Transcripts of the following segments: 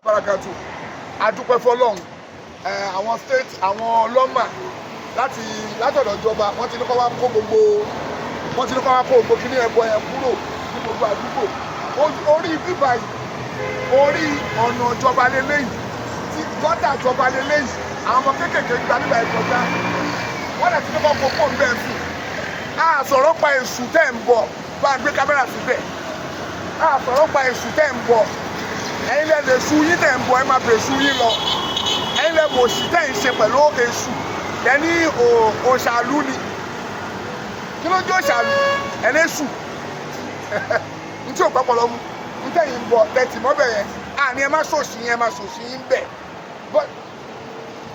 barakatu adúpẹ́ fọ́lọ́run àwọn state àwọn lọ́mà látọ̀dọ̀ ìjọba wọ́n ti ní kó wá kó gbogbo kíní ẹbọ yẹn kúrò ní gbogbo àdúgbò orí bíbá yìí orí ọ̀nà ìjọba lélẹ́yìí tí gọ́tà ìjọba lélẹ́yìí àwọn ọmọ kéékèèké gba nígbà ìkọjá wọ́n lè ti ní kó kó ń bẹ́ẹ̀ fún a sọ̀rọ̀ pa èṣù tẹ̀ ń bọ̀ bá a gbé kámẹ́rà síbẹ̀ a sọ̀rọ̀ pa èṣù tẹ̀ ń bọ̀ ẹ̀yin lẹ lè su yín tẹ̀ ń bọ̀ ẹ máa bèrè su yín lọ ẹ̀yin lẹ mọ̀ òṣì tẹ̀ ń ṣe pẹ̀lú èṣù lẹ́ni òṣàlú ni kí ló jẹ́ òṣàlú ẹlẹ́sù ntí ò pápọ̀ lọ́mú ntẹ̀yìn ń bọ̀ tẹ̀tì mọ́bẹ̀ yẹn àní ẹ má ṣòṣì yín ẹ má ṣòṣì yín bẹ̀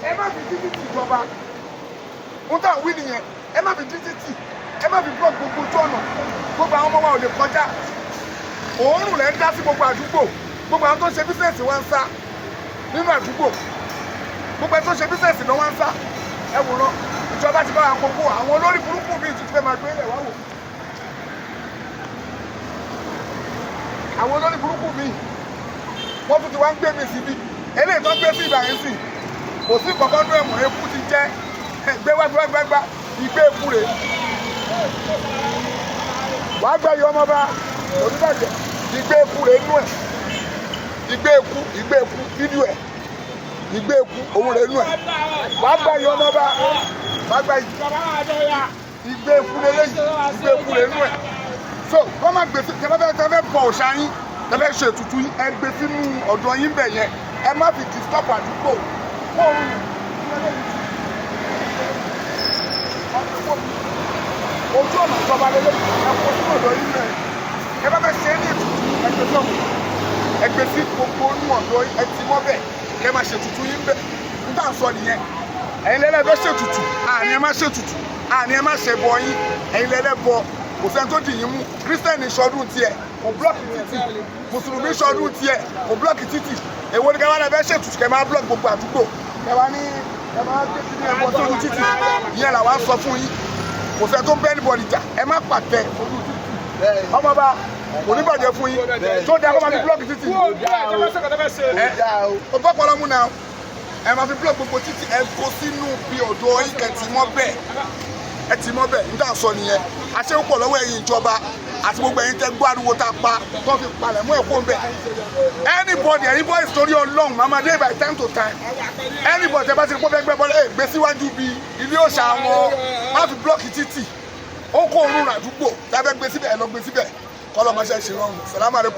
ẹ má fi títí tì ìjọba ń tà wí nìyẹn ẹ má fi títí tì ẹ má fi blọọkì gbogbo ojú ọ̀nà gbogbo àwọn ọmọ wa ò lè kọjá òórùn rẹ̀ ń dá sí gbogbo àdúgbò gbogbo àwọn tó ń ṣe bísíǹsì wọn ń sá nínú àdúgbò gbogbo àwọn tó ń ṣe bísíǹsì náà wọn ń sá ẹ wò lọ ìjọba ti bá wa kókó àwọn olórí burúkú míì ti fẹ́ máa gbé ilẹ̀ wá wò àwọn olórí burúkú míì wọ́n tún ti wá ń gbé mi síbi eléyìí tó ń gbé sí ìgbà yẹn sì kò sí kọ̀ọ̀kan ní ẹ̀mọ̀ eku ti jẹ́ gbégbágbágbá ìgbé eku rè wàá gbá yọ ọmọ bá oníbàjẹ́ ìgbé eku rè nú ẹ̀ ìgbé eku fídíò ẹ̀ ìgbé eku òun rè nú ẹ̀ wàá gbá yọ ọmọ bá wàá gbá ìgbé eku rè lẹ́yìn ìgbé eku rè nú ẹ̀ so wọ́n máa gbèsè tẹ́fẹ́ bọ̀ ọ̀ṣà yín tẹ́fẹ́ ṣe ètùtù yín ẹ gbé sínú ọ̀dọ̀ yín bẹ̀ yẹn ẹ má fi disturb àdúgbò fóònù ojú ọ̀nà ìjọba lélẹ̀ ẹ kó sínú ọ̀dọ̀ yín bẹ̀ ẹ bá fẹ́ ṣe é ní ètùtù ẹ gbé sọ́ọ̀mù ẹ gbé sí gbogbo inú ọ̀dọ̀ ẹ ti mọ́ bẹ̀ kẹ́ máa ṣe ètùtù yín bẹ̀ n tà ń sọ nìyẹn ẹ̀yin lẹ́lẹ́ fẹ́ ṣe ètùtù àní ẹ má ṣe ètùtù àní ẹ má ṣe bọ yín ẹ̀yin lẹ́lẹ́ bọ kò sẹ́ni tó dì yín mú kírísítẹ́nì ṣọdún tiẹ̀ kò blọ́ọ̀kì títì mùsùlùmí ṣọdún tiẹ̀ kò blọ́ọ̀kì títì èwo ni kẹwàá lẹ́fẹ́ ṣètùtù kẹ máa blọ́ọ̀kì gbogbo àdúgbò kẹwàá ní ẹ máa gbé sí ẹbọ sórí títì ìyẹn làwa sọ fún yín kò sẹ́ni tó ń bẹ́ẹ̀ níbọ̀ nìjà ẹ má pàtẹ ojú títì ọmọ bá kò ní bàjẹ́ fún yín tó dáa kó máa fi blọ́ọ̀kì títì ọgbọ́n pọlọmú náà ẹ máa fi blọ́ọ̀kì gbogbo títì ẹ kó sínú bí ọ̀dọ̀ yín kẹ tì mọ́ bẹ́ẹ̀ ẹ ti mọ bẹ́ẹ̀ nígbà sọ nìyẹn àṣẹ ń pọ̀ lọ́wọ́ ẹ̀yin ìjọba àti gbogbo ẹ̀yin tẹ́ gbọ́ ariwo tá a pa tó fi palẹ̀ mọ́ ẹ̀kọ́ bẹ́ẹ̀ anybody ẹ̀yin boys torí Ọlọ́run mama day by time to time anybody tẹ́ bá ti pọ́ fẹ́ gbẹ́ bọ́lá gbé síwájú bí ilé òòṣà wọn má fi blọ́ọ̀kì títì ó kó òórùn àdúgbò tẹ́ fẹ́ gbé síbẹ̀ ẹ lọ gbé síbẹ̀ kọ́ lọ́mọṣẹ́ ṣe rọrùn sàlámù aláìkùm.